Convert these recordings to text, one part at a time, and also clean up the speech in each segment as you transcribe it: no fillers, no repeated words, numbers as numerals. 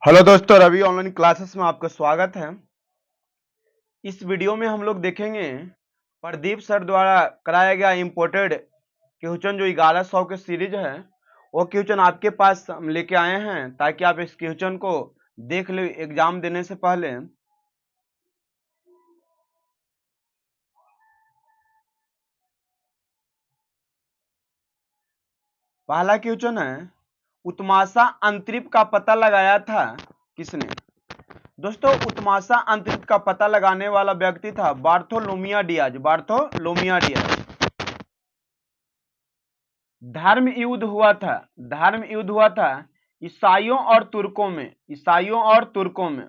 Hello दोस्तों, Ravi online classes में आपका स्वागत है। इस वीडियो में हम लोग देखेंगे प्रदीप सर द्वारा कराया गया इम्पोर्टेड क्वेश्चन जो 1100 के सीरीज है, वो क्वेश्चन आपके पास हम लेके आए हैं ताकि आप इस क्वेश्चन को देख ले एग्जाम देने से पहले। पहला क्वेश्चन है, उत्माशा अंतरिप का पता लगाया था किसने? दोस्तों, उत्माशा अंतरिप का पता लगाने वाला व्यक्ति था बार्थोलोमिया डियाज। बार्थोलोमिया डियाज। धर्म युद्ध हुआ था ईसाइयों और तुर्कों में।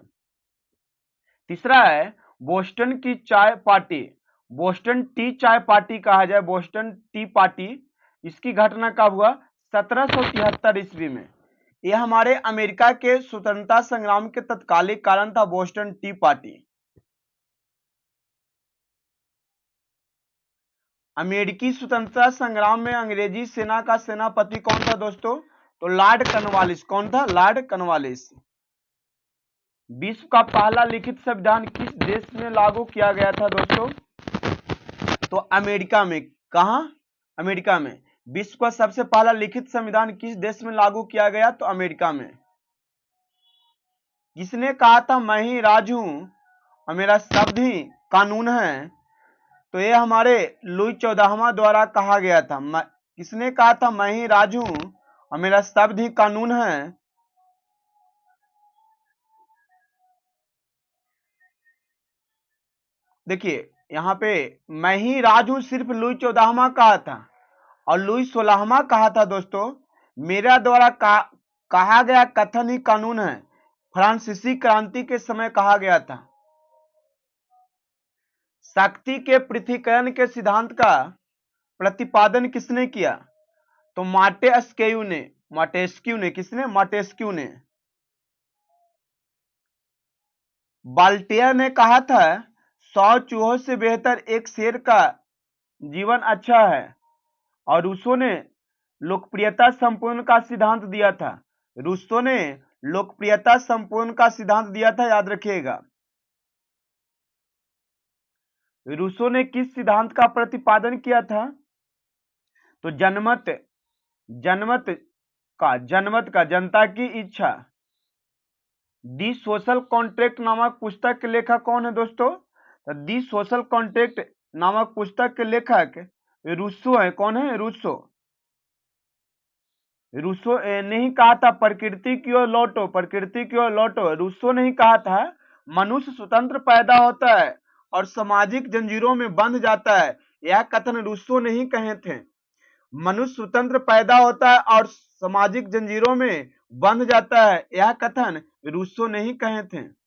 तीसरा है बोस्टन की चाय पार्टी। बोस्टन टी चाय पार्टी कहा जाए, बोस्टन टी पार्टी। इसकी घटना कब हुआ? 1773 ईस्वी में। यह हमारे अमेरिका के स्वतंत्रता संग्राम के तत्कालिक कारण था, बोस्टन टी पार्टी। अमेरिकी स्वतंत्रता संग्राम में अंग्रेजी सेना का सेनापति कौन था दोस्तों? तो लॉर्ड कॉर्नवालिस। कौन था? Lord Cornwallis. विश्व का पहला लिखित संविधान किस देश में लागू किया गया था दोस्तों? तो अमेरिका में। कहां? अमेरिका में। विश्व का सबसे पहला लिखित संविधान किस देश में लागू किया गया? तो अमेरिका में। किसने कहा था मैं ही राज हूं और मेरा शब्द ही कानून है? तो ये हमारे लुई 14वां द्वारा कहा गया था। किसने कहा था मैं ही राज हूं और मेरा शब्द ही कानून है? देखिए यहाँ पे मैं ही राज हूं सिर्फ लुई 14वां कहा था और लुई 16वां कहा था दोस्तों मेरा द्वारा कहा गया कथन ही कानून है। फ्रांसीसी क्रांति के समय कहा गया था। शक्ति के पृथ्वीकरण के सिद्धांत का प्रतिपादन किसने किया? तो माटेस्क्यू ने। किसने? माटेस्क्यू ने। बाल्टियर ने कहा था 100 चूहों से बेहतर एक शेर का जीवन अच्छा है। और रूसो ने लोकप्रियता संपूर्ण का सिद्धांत दिया था। रूसो ने लोकप्रियता संपूर्ण का सिद्धांत दिया था, याद रखिएगा। रूसो ने किस सिद्धांत का प्रतिपादन किया था? तो जनमत का जनता की इच्छा। दी सोशल कॉन्ट्रैक्ट नामक पुस्तक के लेखक कौन है दोस्तों? तो दी सोशल कॉन्ट्रैक्ट नामक पुस्तक के लेखक रूसो है। कौन है? रूसो। रूसो ने ही कहा था प्रकृति की ओर लौटो, प्रकृति की ओर लौटो। रूसो ने ही कहा था मनुष्य स्वतंत्र पैदा होता है और सामाजिक जंजीरों में बंध जाता है। यह कथन रूसो ने ही कहे थे। मनुष्य स्वतंत्र पैदा होता है और सामाजिक जंजीरों में बंध जाता है, यह कथन रूसो ने ही कहे थे।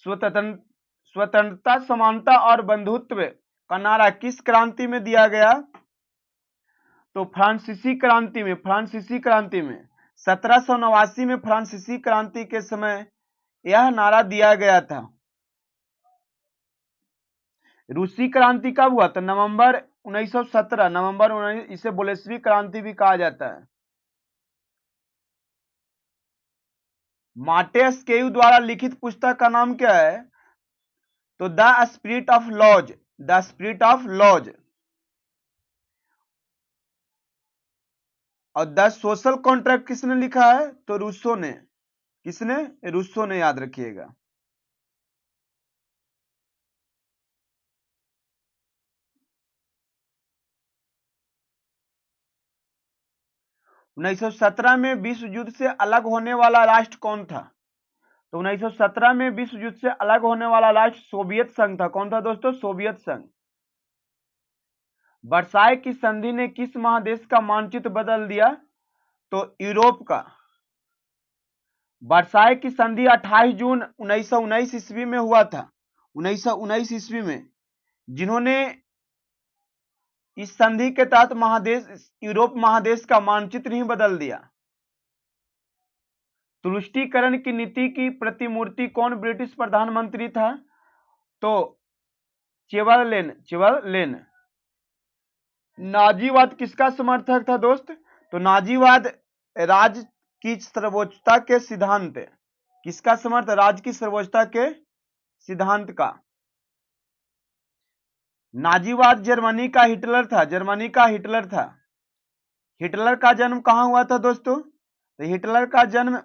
स्वतंत्रता, समानता और बंधुत्व का नारा किस क्रांति में दिया गया? तो फ्रांसीसी क्रांति में 1789 में फ्रांसीसी क्रांति के समय यह नारा दिया गया था। रूसी क्रांति कब हुआ? तो नवंबर 1917। इसे बोलेस्वी क्रांति भी कहा जाता है। माटेस्केयू द्वारा लिखित पुस्तक का नाम क्या है? तो the spirit of laws. The spirit of laws. और द सोशल कॉन्ट्रैक्ट किसने लिखा है? तो रूसो ने। किसने? रूसो ने, याद रखिएगा। उन्नीस सौ 17 में विश्व युद्ध से अलग होने वाला राष्ट्र कौन था? तो 1917 में विश्व युद्ध से अलग होने वाला राष्ट्र सोवियत संघ था। कौन था दोस्तों? सोवियत संघ। वर्साई की संधि ने किस महादेश का मानचित्र बदल दिया? तो यूरोप का। वर्साई की संधि 28 जून 1919 ईस्वी में हुआ था। 1919 ईस्वी में। जिन्होंने इस संधि के तहत यूरोप महादेश का मानचित्र ही बदल दिया। तुष्टीकरण की नीति की प्रतिमूर्ति कौन ब्रिटिश प्रधानमंत्री था? तो चेवरलेन। नाजीवाद किसका समर्थक था दोस्त? तो नाजीवाद राज्य की सर्वोच्चता के सिद्धांत, किसका समर्थ? राज्य की सर्वोच्चता के सिद्धांत का। नाजीवाद जर्मनी का हिटलर था, जर्मनी का हिटलर था। हिटलर का जन्म कहां हुआ था दोस्तों? तो हिटलर का जन्म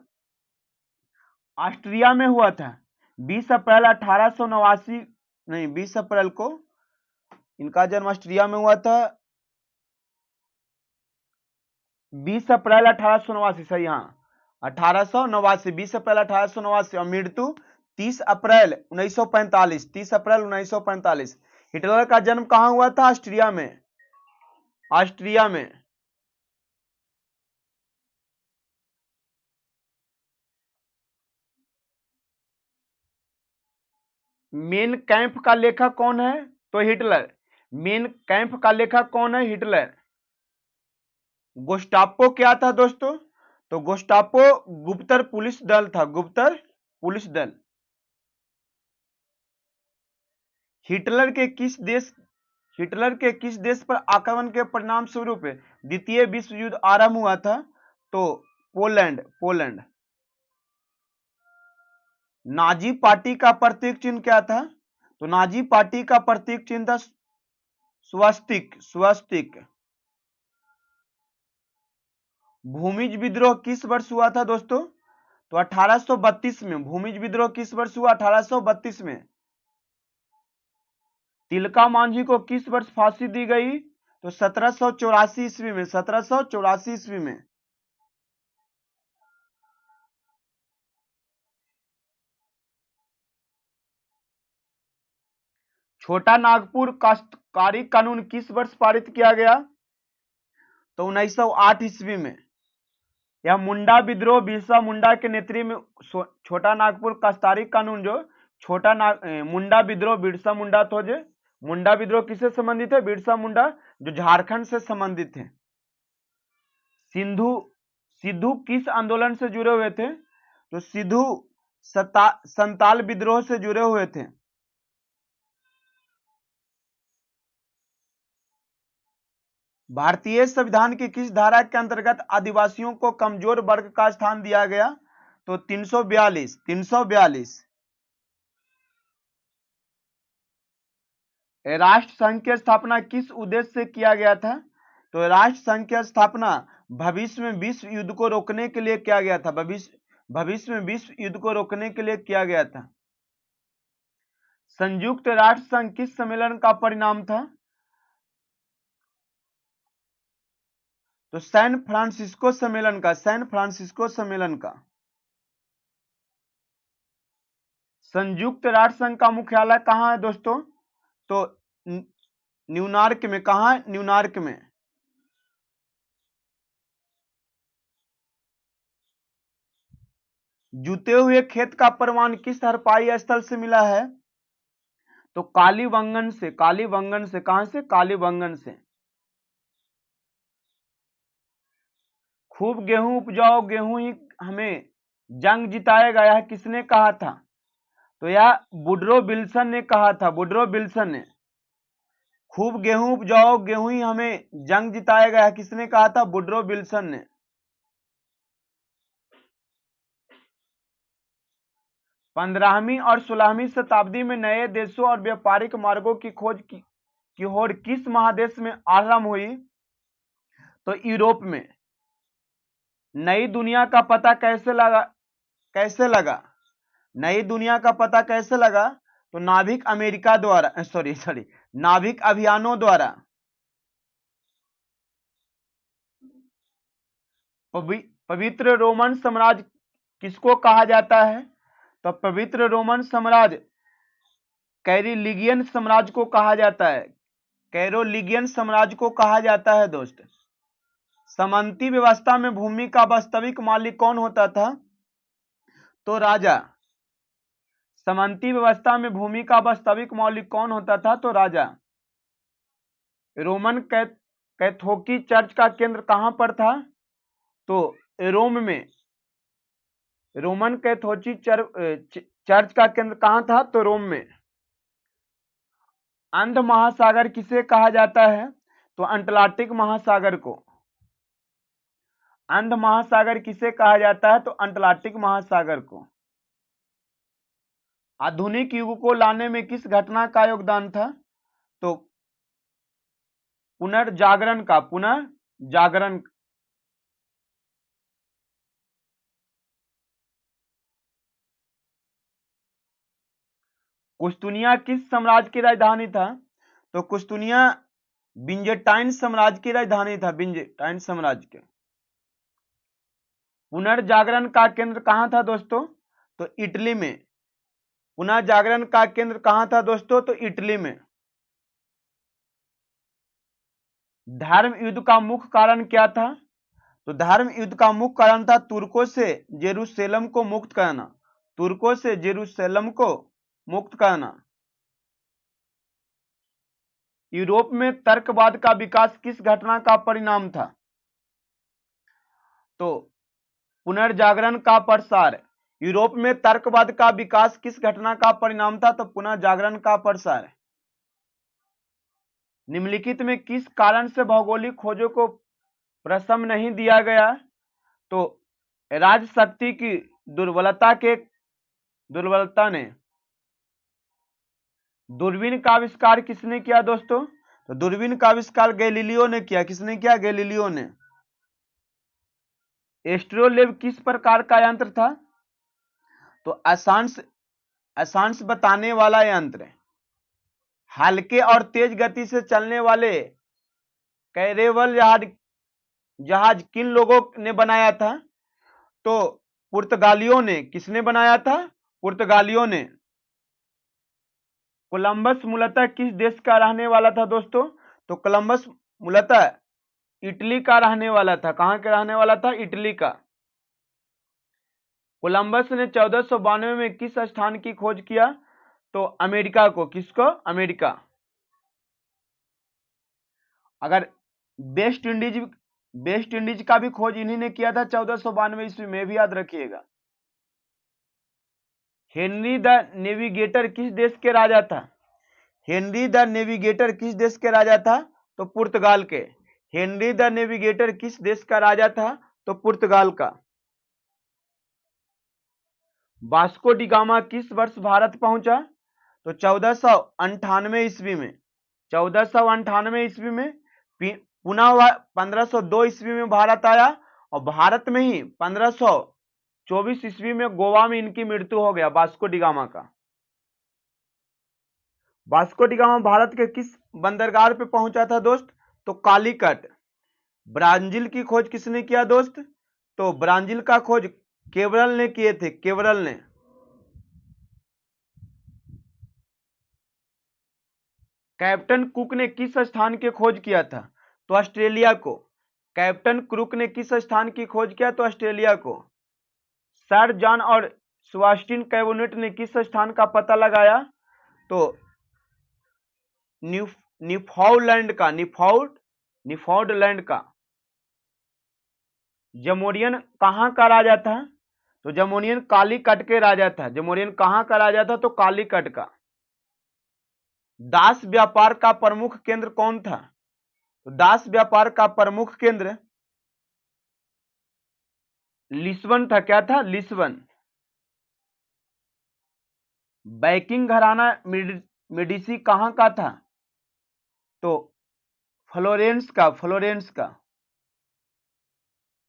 ऑस्ट्रिया में हुआ था 20 अप्रैल 1889, नहीं 20 अप्रैल को इनका जन्म ऑस्ट्रिया में हुआ था, 20 अप्रैल 1889, सही, हाँ 1889, 20 अप्रैल 1889, और मृत्यु 30 अप्रैल 1945, 30 अप्रैल 1945। हिटलर का जन्म कहां हुआ था? ऑस्ट्रिया में, ऑस्ट्रिया में। मेन कैंप का लेखक कौन है? तो हिटलर। मेन कैंप का लेखक कौन है? हिटलर। गोस्टापो क्या था दोस्तों? तो गोस्टापो गुप्तर पुलिस दल था, गुप्तर पुलिस दल। हिटलर के किस देश पर आक्रमण के परिणाम स्वरूप द्वितीय विश्व युद्ध आरंभ हुआ था? तो पोलैंड, पोलैंड। नाजी पार्टी का प्रतीक चिन्ह क्या था? तो नाजी पार्टी का प्रतीक चिन्ह था स्वस्तिक, स्वस्तिक। भूमिज विद्रोह किस वर्ष हुआ था दोस्तों? तो 1832 में। भूमिज विद्रोह किस वर्ष हुआ? 1832 में। तिलका मांझी को किस वर्ष फांसी दी गई? तो 1784 ईस्वी में, 1784 ईस्वी में। छोटा नागपुर काश्तकारी कानून किस वर्ष पारित किया गया? तो 1908 ईस्वी में। यह मुंडा विद्रोह बिरसा मुंडा के नेतृत्व में छोटा नागपुर काश्तकारी कानून, जो मुंडा विद्रोह बिरसा मुंडा, तो जो मुंडा विद्रोह किससे संबंधित है? बिरसा मुंडा, जो झारखंड से संबंधित है। सिद्धू किस आंदोलन से जुड़े हुए थे? तो सिद्धू संताल विद्रोह से जुड़े हुए थे। भारतीय संविधान की किस धारा के अंतर्गत आदिवासियों को कमजोर वर्ग का स्थान दिया गया? तो 342, 342। राष्ट्र संघ की स्थापना किस उद्देश्य से किया गया था? तो राष्ट्र संघ की स्थापना भविष्य में विश्व युद्ध को रोकने के लिए किया गया था, भविष्य में विश्व युद्ध को रोकने के लिए किया गया था। संयुक्त राष्ट्र संघ किस सम्मेलन का परिणाम था? तो सैन फ्रांसिस्को सम्मेलन का, सैन फ्रांसिस्को सम्मेलन का। संयुक्त राष्ट्र संघ का मुख्यालय कहां है दोस्तों? तो न्यूयॉर्क में। कहां है? न्यूयॉर्क में। जूते हुए खेत का प्रमाण किस हड़प्पाई स्थल से मिला है? तो कालीबंगन से, कालीबंगन से। कहां से? कालीबंगन से। खूब गेहूं उपजाओ, गेहूं ही हमें जंग जिताएगा, यह किसने कहा था? तो यह वुडरो विल्सन ने कहा था, वुडरो विल्सन ने। खूब गेहूं उपजाओ, गेहूं ही हमें जंग जिताएगा, यह किसने कहा था? वुडरो विल्सन ने। 15वीं और 16वीं शताब्दी में नए देशों और व्यापारिक मार्गों की खोज की होड़ किस महादेश में आरंभ हुई? तो यूरोप में। नई दुनिया का पता कैसे लगा? कैसे लगा? नई दुनिया का पता कैसे लगा? तो नाभिक अमेरिका द्वारा, सॉरी नाभिक अभियानों द्वारा। पवित्र रोमन साम्राज्य किसको कहा जाता है? तो पवित्र रोमन साम्राज्य कैरोलिगियन साम्राज्य को कहा जाता है, कैरोलिगियन साम्राज्य को कहा जाता है दोस्त। सामंती व्यवस्था में भूमि का वास्तविक मालिक कौन होता था? तो राजा। सामंती व्यवस्था में भूमि का वास्तविक मालिक कौन होता था? तो राजा। रोमन कैथोलिक चर्च का केंद्र कहां पर था? तो रोम में। रोमन कैथोलिक चर्च का केंद्र कहां था? तो रोम में। अंध महासागर किसे कहा जाता है? तो अंटार्कटिक महासागर को। अंध महासागर किसे कहा जाता है? तो अंटार्कटिक महासागर को। आधुनिक युग को लाने में किस घटना का योगदान था? तो पुनर्जागरण का, पुनर्जागरण। कुश्तुनिया किस साम्राज्य की राजधानी था? तो कुश्तुनिया बिजेंटाइन साम्राज्य की राजधानी था, बिजेंटाइन साम्राज्य के। पुनर्जागरण का केंद्र कहां था दोस्तों? तो इटली में। पुनर्जागरण का केंद्र कहां था दोस्तों? तो इटली में। धर्म युद्ध का मुख्य कारण क्या था? तो धर्म युद्ध का मुख्य कारण था तुर्कों से जेरूसलम को मुक्त करना। तुर्कों से जेरूसलम को मुक्त करना। यूरोप में तर्कवाद का विकास किस घटना का परिणाम था? तो पुनर्जागरण का प्रसार। यूरोप में तर्कवाद का विकास किस घटना का परिणाम था? तो पुनर्जागरण का प्रसार। निम्नलिखित में किस कारण से भौगोलिक खोजों को प्रशम नहीं दिया गया? तो राजशक्ति की दुर्बलता ने। दूरबीन का आविष्कार किसने किया दोस्तों? तो दूरबीन का आविष्कार गैलीलियो ने किया। किसने किया? गैलीलियो ने। एस्ट्रोलेब किस प्रकार का यंत्र था? तो अक्षांश बताने वाला यंत्र। हल्के और तेज गति से चलने वाले कैरेवल जहाज किन लोगों ने बनाया था? तो पुर्तगालियों ने। किसने बनाया था? पुर्तगालियों ने। कोलंबस मूलतः किस देश का रहने वाला था दोस्तों? तो कोलंबस मूलतः इटली का रहने वाला था। कहां का रहने वाला था? इटली का। कोलंबस ने 1492 में किस स्थान की खोज किया? तो अमेरिका को। किसको? अमेरिका। अगर वेस्ट इंडीज का भी खोज इन्हीं ने किया था 1492 ईस्वी में, भी याद रखिएगा। हेनरी द नेविगेटर किस देश के राजा था? हेनरी द नेविगेटर किस देश के राजा था? तो पुर्तगाल के। हेनरी द नेविगेटर किस देश का राजा था? तो पुर्तगाल का। वास्को डी गामा किस वर्ष भारत पहुंचा? तो 1498 ईस्वी में। 1498 ईस्वी में। पुनः वह 1502 ईस्वी में भारत आया और भारत में ही 1524 ईस्वी में गोवा में इनकी मृत्यु हो गया, वास्को डी गामा का। वास्को डी गामा भारत के किस बंदरगाह पे पहुंचा था दोस्त? तो कालीकट। ब्राजील की खोज किसने किया दोस्त? तो ब्राजील का खोज केवरल ने किए थे, केवरल ने। कैप्टन कुक ने किस स्थान की खोज किया था? तो ऑस्ट्रेलिया को। कैप्टन कुक ने किस स्थान की खोज किया? तो ऑस्ट्रेलिया को। सर जॉन और सेबास्टियन कैबोनेट ने किस स्थान का पता लगाया? तो न्यूफाउंडलैंड का। न्यूफाउंडलैंड का। जमोरियन कहां का राजा था? तो जमोरियन कालीकट के राजा था। जमोरियन कहां का राजा था? तो कालीकट का। दास व्यापार का प्रमुख केंद्र कौन था? तो दास व्यापार का प्रमुख केंद्र लिस्बन था। क्या था? लिस्बन। बैकिंग घराना मेडिसी कहां का था? तो फ्लोरेंस का। फ्लोरेंस का।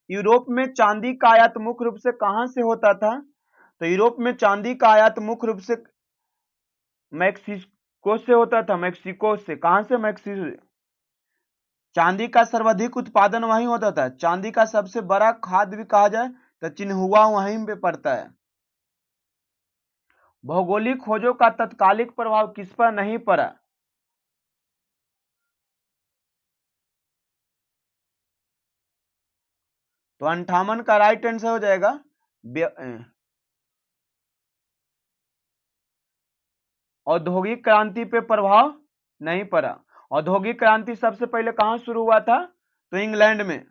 यूरोप में चांदी का आयात मुख्य रूप से कहां से होता था? तो यूरोप में चांदी का आयात मुख्य रूप से मैक्सिको से होता था। मैक्सिको से। कहां से? मैक्सिको से। चांदी का सर्वाधिक उत्पादन वहीं होता था। चांदी का सबसे बड़ा खाद भी कहा जाए तो चिन्हुआ वहीं पे पड़ता है। भौगोलिक खोजों का तत्कालिक प्रभाव किस पर नहीं पड़ा? तो 58 का राइट आंसर हो जाएगा। औद्योगिक क्रांति पे प्रभाव नहीं पड़ा। औद्योगिक क्रांति सबसे पहले कहां शुरू हुआ था? तो इंग्लैंड में।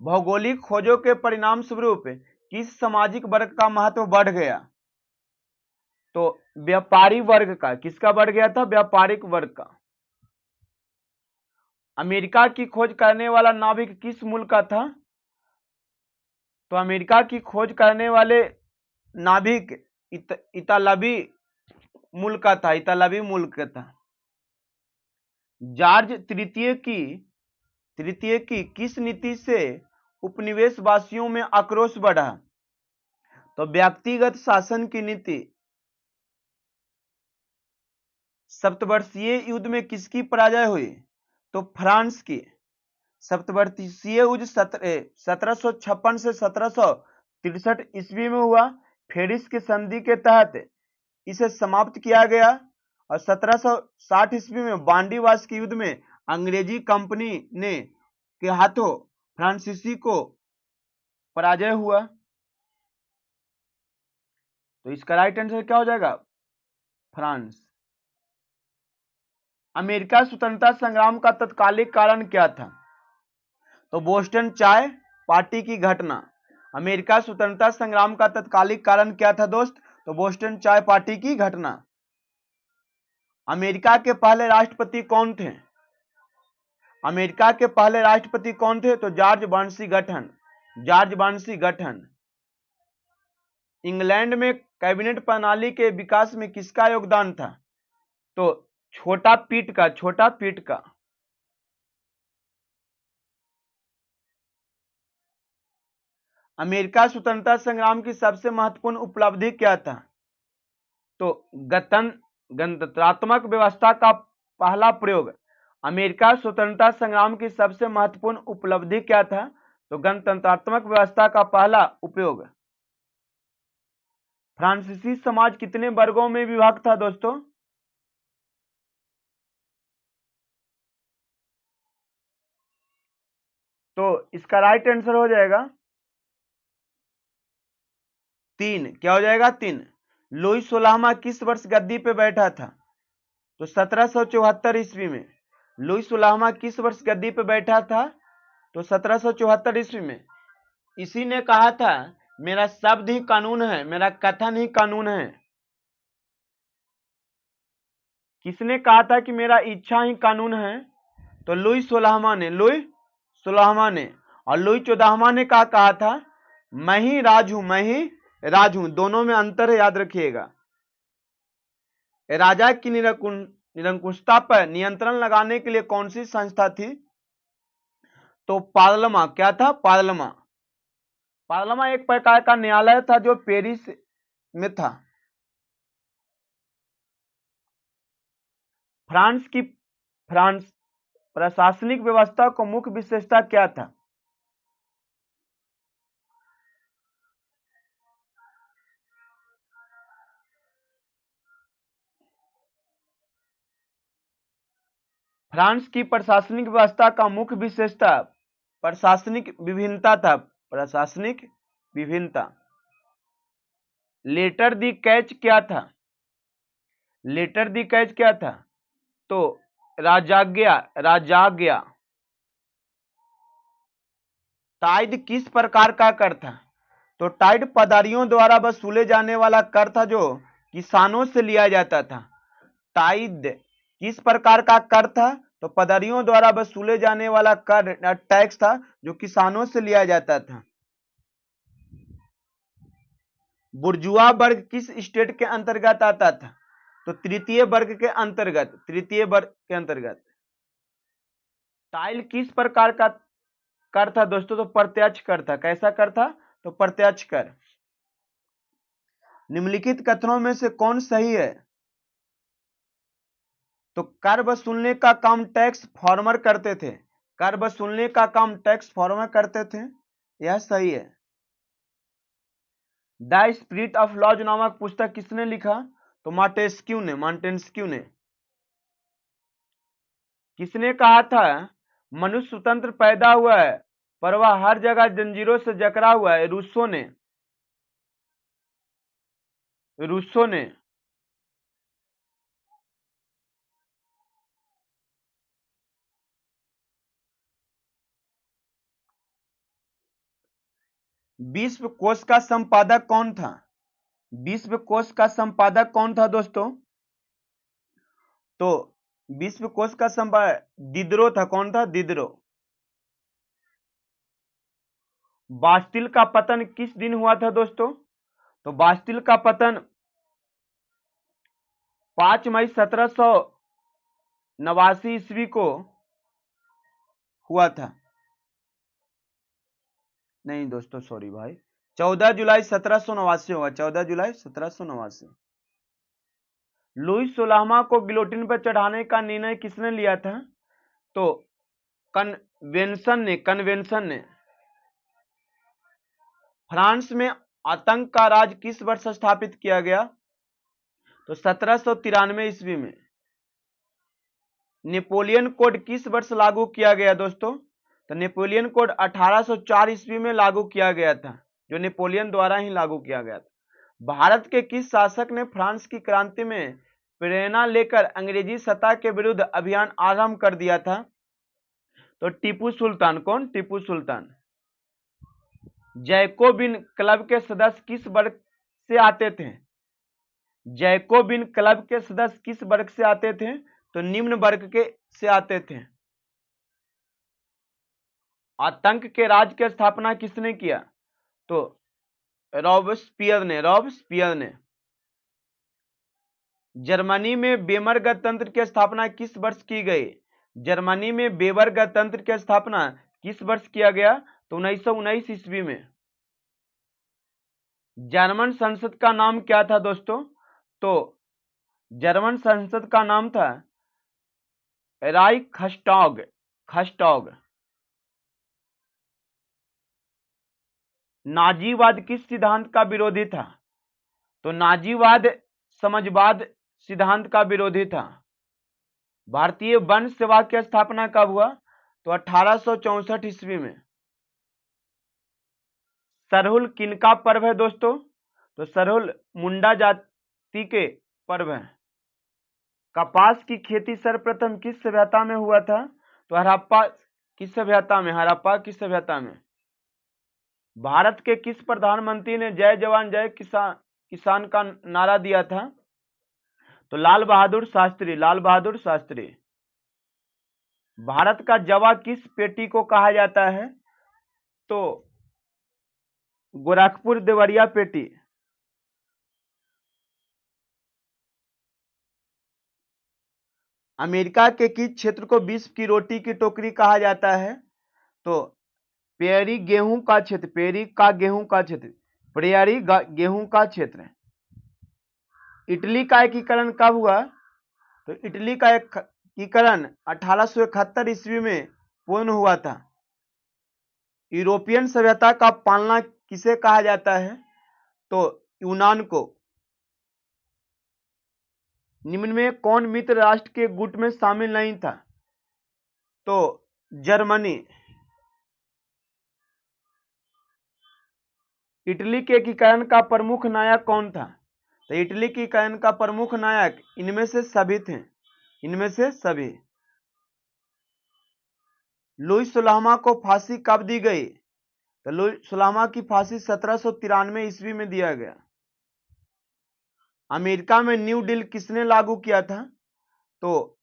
भौगोलिक खोजों के परिणाम स्वरूप किस सामाजिक वर्ग का महत्व बढ़ गया? तो व्यापारी वर्ग का। किसका बढ़ गया था? व्यापारिक वर्ग का। अमेरिका की खोज करने वाला नाविक किस मुल्क का था? तो अमेरिका की खोज करने वाले नाविक इतालवी मुल्क का था, इतालवी मुल्क का था। जॉर्ज तृतीय की किस नीति से उपनिवेशवासियों में आक्रोश बढ़ा? तो व्यक्तिगत शासन की नीति। सप्तवर्षीय युद्ध में किसकी पराजय हुई? तो फ्रांस की। सप्तवर्षीय युद्ध 1756 से 1763 ईस्वी में हुआ। पेरिस की संधि के तहत इसे समाप्त किया गया और 1760 ईस्वी में बांडीवास के युद्ध में अंग्रेजी कंपनी ने के हाथों फ्रांसीसी को पराजय हुआ। तो इसका राइट आंसर क्या हो जाएगा? फ्रांस। अमेरिका स्वतंत्रता संग्राम का तत्कालिक कारण क्या था? तो बोस्टन चाय पार्टी की घटना। अमेरिका स्वतंत्रता संग्राम का तत्कालिक कारण क्या था दोस्त? तो बोस्टन चाय पार्टी की घटना। अमेरिका के पहले राष्ट्रपति कौन थे? अमेरिका के पहले राष्ट्रपति कौन थे? तो George Washington. George Washington. England में कैबिनेट प्रणाली के विकास में किसका योगदान था? तो छोटा पीट का। अमेरिका स्वतंत्रता संग्राम की सबसे महत्वपूर्ण उपलब्धि क्या था? तो गणतंत्रात्मक व्यवस्था का पहला प्रयोग। अमेरिका स्वतंत्रता संग्राम की सबसे महत्वपूर्ण उपलब्धि क्या था? तो गणतंत्रात्मक व्यवस्था का पहला उपयोग। फ्रांसीसी समाज कितने वर्गों में विभाक्त था दोस्तों? तो इसका राइट आंसर हो जाएगा 3। क्या हो जाएगा? 3। लुई 16वां किस वर्ष गद्दी पे बैठा था? तो 1774 ईस्वी में। लुई 16वां किस वर्ष गद्दी पे बैठा था? तो 1774 ईस्वी में। इसी ने कहा था मेरा शब्द ही कानून है, मेरा कथन ही कानून है। किसने कहा था कि मेरा इच्छा ही कानून है? तो लुई 16वां ने। लुई 16वां ने। और लुई 14वां ने कहा था मैं ही राज हूं, मैं ही राज हूं। दोनों में अंतर है, याद रखिएगा। राजा की निरंकुशता पर नियंत्रण लगाने के लिए कौन सी संस्था थी? तो पार्लमा। क्या था? पार्लमा। पार्लमा एक प्रकार का न्यायालय था जो पेरिस में था। फ्रांस प्रशासनिक व्यवस्था को मुख्य विशेषता क्या था? फ्रांस की प्रशासनिक व्यवस्था का मुख्य विशेषता प्रशासनिक विभिन्नता था। प्रशासनिक विभिन्नता। लेटर दी कैच क्या था? लेटर दी कैच क्या था? तो राजाज्ञा। टाइड किस प्रकार का कर था? तो टाइड पदारियों द्वारा वसूले जाने वाला कर था जो किसानों से लिया जाता था। टाइड किस प्रकार का कर था? तो पदारियों द्वारा वसूले जाने वाला कर टैक्स था जो किसानों से लिया जाता था। बुर्जुआ वर्ग किस स्टेट के अंतर्गत आता था? तो तृतीय वर्ग के अंतर्गत। टाइल किस प्रकार का कर था दोस्तों? तो प्रत्यक्ष कर था। कैसा कर था? तो प्रत्यक्ष कर। निम्नलिखित कथनों में से कौन सही है? तो कर वसूलने का काम टैक्स फॉर्मर करते थे। कर वसूलने का काम टैक्स फॉर्मर करते थे, यह सही है। द स्पिरिट ऑफ लॉज नामक पुस्तक किसने लिखा? तो मॉन्टेस्क्यू ने। किसने कहा था मनुष्य स्वतंत्र पैदा हुआ है पर वह हर जगह जंजीरों से जकड़ा हुआ है? रूसो ने। विश्व कोश का संपादक कौन था? विश्व कोश का संपादक कौन था दोस्तों? तो विश्व कोश का संपादक दिदरो था। कौन था? दिदरो। बास्टिल का पतन किस दिन हुआ था दोस्तों? तो बास्टिल का पतन 5 मई 1789 ईस्वी को हुआ था। नहीं दोस्तों, सॉरी भाई, 14 जुलाई 1789 हुआ। 14 जुलाई 1789। लुई 16वां को गिलोटिन पर चढ़ाने का निर्णय किसने लिया था? तो कन्वेंशन ने। फ्रांस में आतंक का राज किस वर्ष स्थापित किया गया? तो 1793 ईस्वी में। नेपोलियन कोड किस वर्ष लागू किया गया दोस्तों? तो नेपोलियन कोड 1804 ईस्वी में लागू किया गया था, जो नेपोलियन द्वारा ही लागू किया गया था। भारत के किस शासक ने फ्रांस की क्रांति में प्रेरणा लेकर अंग्रेजी सत्ता के विरुद्ध अभियान आरंभ कर दिया था? तो टीपू सुल्तान। कौन? टीपू सुल्तान। जैकोबिन क्लब के सदस्य किस वर्ग से आते थे? जैकोबिन क्लब के सदस्य किस वर्ग से आते थे? तो निम्न वर्ग के से आते थे। आतंक के राज की स्थापना किसने किया? तो रॉबस्पियर ने। जर्मनी में वेमर गणतंत्र की स्थापना किस वर्ष की गई? जर्मनी में वेबर गणतंत्र की स्थापना किस वर्ष किया गया? तो 1919 ईस्वी में। जर्मन संसद का नाम क्या था दोस्तों? तो जर्मन संसद का नाम था खस्टॉग। नाजीवाद किस सिद्धांत का विरोधी था? तो नाजीवाद समाजवाद सिद्धांत का विरोधी था। भारतीय वन सेवा की स्थापना कब हुआ? तो 1864 ईस्वी में। सरहुल किनका पर्व है दोस्तों? तो सरहुल मुंडा जाति के पर्व है। कपास की खेती सर्वप्रथम किस सभ्यता में हुआ था? तो हड़प्पा की सभ्यता में। भारत के किस प्रधानमंत्री ने जय जवान जय किसान का नारा दिया था? तो लाल बहादुर शास्त्री। भारत का जवा किस पेटी को कहा जाता है? तो गोरखपुर देवरिया पेटी। अमेरिका के किस क्षेत्र को विश्व की रोटी की टोकरी कहा जाता है? तो प्रेयरी गेहूं का क्षेत्र। इटली का एकीकरण कब हुआ? तो इटली का एकीकरण 1871 ईस्वी में पूर्ण हुआ था। यूरोपियन सभ्यता का पालना किसे कहा जाता है? तो यूनान को। निम्न में कौन मित्र राष्ट्र के गुट में शामिल नहीं था? तो जर्मनी। इटली के एकीकरण का प्रमुख नायक कौन था? तो इटली के एकीकरण का प्रमुख नायक इनमें से सभी। लुई 16वां को फांसी कब दी गई? तो लुई 16वां की फांसी 1793 ईस्वी में दिया गया। अमेरिका में न्यू डील किसने लागू किया था? तो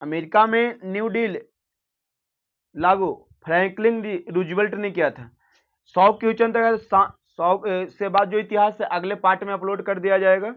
अमेरिका में न्यू डील लागू फ्रैंकलिन डी रूजवेल्ट ने किया था। 100 क्वेश्चन तक 100 से बाद जो इतिहास है अगले पार्ट में अपलोड कर दिया जाएगा।